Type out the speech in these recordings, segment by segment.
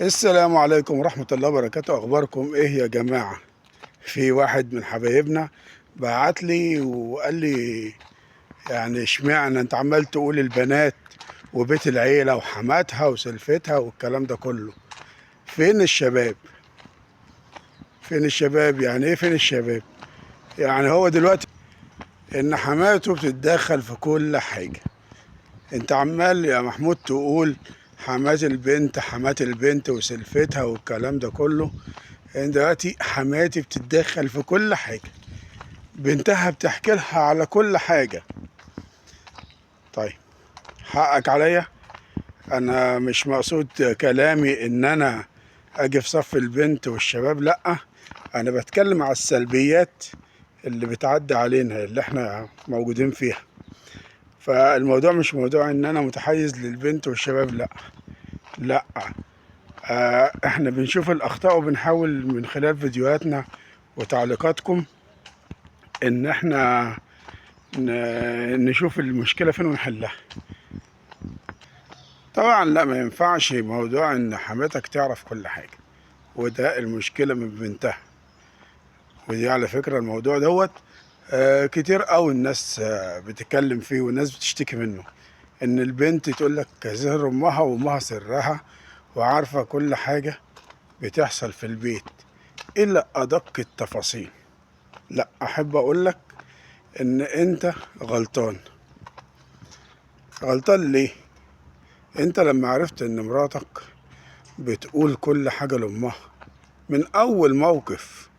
السلام عليكم ورحمة الله وبركاته. أخباركم إيه يا جماعة؟ في واحد من حبايبنا بعت لي وقال لي يعني اشمعنى أنت عمال تقول البنات وبيت العيلة وحماتها وسلفتها والكلام ده كله؟ فين الشباب؟ فين الشباب؟ يعني إيه فين الشباب؟ يعني هو دلوقتي إن حماته بتتدخل في كل حاجة. أنت عمال يا محمود تقول حمات البنت وسلفتها والكلام ده كله. يعني دلوقتي حماتي بتتدخل في كل حاجة، بنتها بتحكي لها على كل حاجة. طيب، حقك عليا. أنا مش مقصود كلامي إن أنا أجي في صف البنت والشباب، لأ. أنا بتكلم على السلبيات اللي بتعدي علينا اللي احنا موجودين فيها. فالموضوع مش موضوع إن أنا متحيز للبنت والشباب، لأ. لأ. احنا بنشوف الأخطاء وبنحاول من خلال فيديوهاتنا وتعليقاتكم إن احنا نشوف المشكلة فين ونحلها. طبعا لا، ما ينفعش موضوع ان حماتك تعرف كل حاجة، وده المشكلة من بنتها. ودي على فكرة الموضوع دوت كتير قوي الناس بتتكلم فيه والناس بتشتكي منه. ان البنت تقول لك سر امها وامها سرها، وعارفة كل حاجة بتحصل في البيت الا ادق التفاصيل. لا، احب اقول لك ان انت غلطان. غلطان ليه؟ انت لما عرفت ان مراتك بتقول كل حاجة لأمها من أول موقف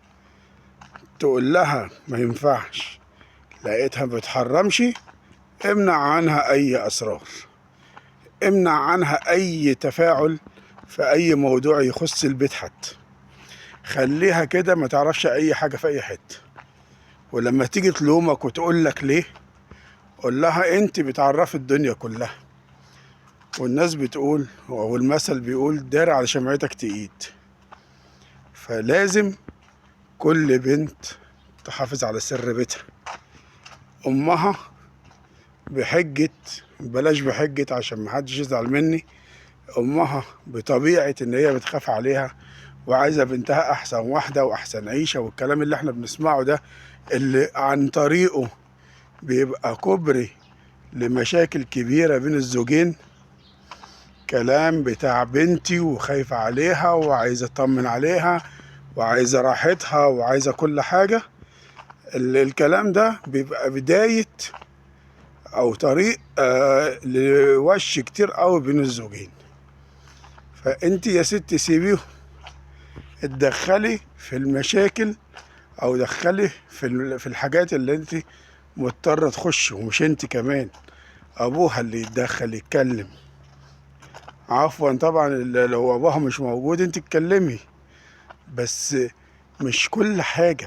تقول لها ما ينفعش، لقيتها بتحرمش، امنع عنها أي أسرار، امنع عنها أي تفاعل في أي موضوع يخص البيت حتى. خليها كده ما تعرفش أي حاجة في أي حتة. ولما تيجي تلومك وتقول لك ليه، قول لها أنت بتعرفي الدنيا كلها. والناس بتقول والمثل بيقول دار على شمعتك تقيد. فلازم كل بنت تحافظ على سر بيتها. امها بحجة، بلاش بحجة عشان محدش يزعل مني، امها بطبيعة ان هي بتخاف عليها وعايزة بنتها احسن واحدة واحسن عيشة، والكلام اللي احنا بنسمعه ده اللي عن طريقه بيبقى كوبري لمشاكل كبيرة بين الزوجين. كلام بتاع بنتي وخايفة عليها وعايزة اطمن عليها وعايزة راحتها وعايزة كل حاجة. الكلام ده بيبقى بداية او طريق لوش كتير قوي بين الزوجين. فانت يا ست سيبيه، اتدخلي في المشاكل او دخلي في الحاجات اللي انت مضطرة تخش، ومش انت كمان، ابوها اللي يتدخل يتكلم. عفوا طبعا، لو ابوها مش موجود انت اتكلمي، بس مش كل حاجة.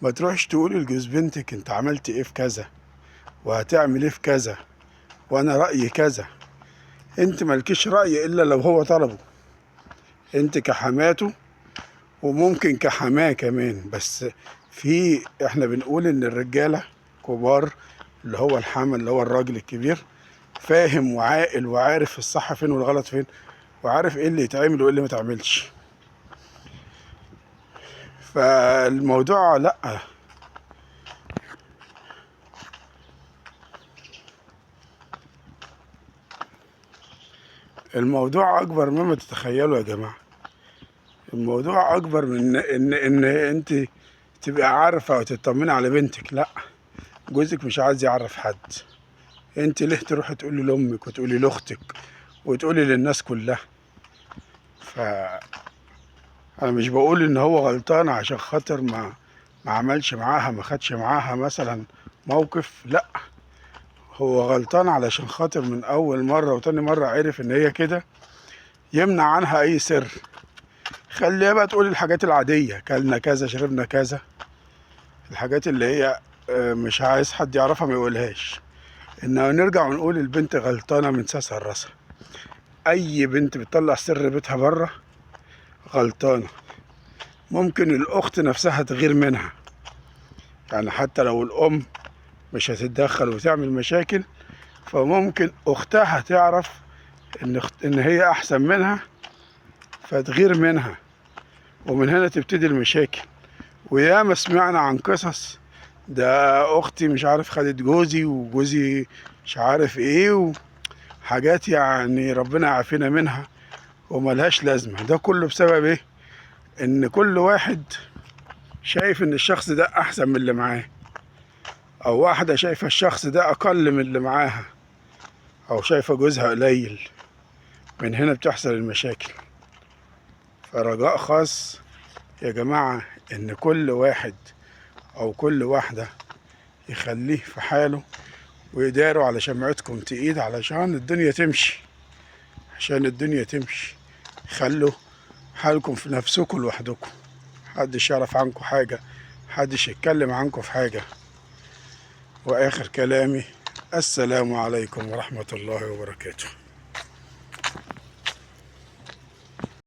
ما تروحش تقولي لجوز بنتك انت عملت ايه في كذا وهتعمل ايه في كذا وانا رأيي كذا. انت مالكيش رأي الا لو هو طلبه، انت كحماته وممكن كحماه كمان. بس احنا بنقول ان الرجالة كبار، اللي هو الحما اللي هو الراجل الكبير، فاهم وعاقل وعارف الصح فين والغلط فين، وعارف ايه اللي يتعمل وايه اللي ما يتعملش. فالموضوع لا، الموضوع اكبر مما تتخيلوا يا جماعة. الموضوع اكبر من ان انت تبقى عارفة وتطمني على بنتك. لا، جوزك مش عايز يعرف حد. انت ليه تروحي تقولي لامك وتقولي لاختك وتقولي للناس كلها؟ فانا مش بقول ان هو غلطان عشان خاطر ما عملش معاها، ما خدش معاها مثلا موقف، لا. هو غلطان علشان خاطر من اول مرة وتاني مرة عرف ان هي كده، يمنع عنها اي سر. خليها بقى تقول الحاجات العادية، كلنا كذا شربنا كذا، الحاجات اللي هي مش عايز حد يعرفها ما يقولهاش. انما نرجع ونقول البنت غلطانة من ساسها لراسها. اي بنت بتطلع سر بيتها بره غلطانة. ممكن الاخت نفسها تغير منها، يعني حتى لو الام مش هتتدخل وتعمل مشاكل، فممكن اختها تعرف ان هي احسن منها فتغير منها، ومن هنا تبتدي المشاكل. وياما سمعنا عن قصص، ده اختي مش عارف خدت جوزي، وجوزي مش عارف ايه، وحاجات يعني ربنا يعافينا منها وملهاش لازمة. ده كله بسبب ايه؟ ان كل واحد شايف ان الشخص ده احسن من اللي معاه، او واحدة شايفة الشخص ده اقل من اللي معاها، او شايفة جوزها قليل. من هنا بتحصل المشاكل. فرجاء خاص يا جماعة ان كل واحد او كل واحدة يخليه في حاله ويداروا على شمعتكم تقيد، علشان الدنيا تمشي. عشان الدنيا تمشي خلوا حالكم في نفسكم لوحدكم، محدش يعرف عنكم حاجة، محدش يتكلم عنكم في حاجة. وآخر كلامي السلام عليكم ورحمة الله وبركاته.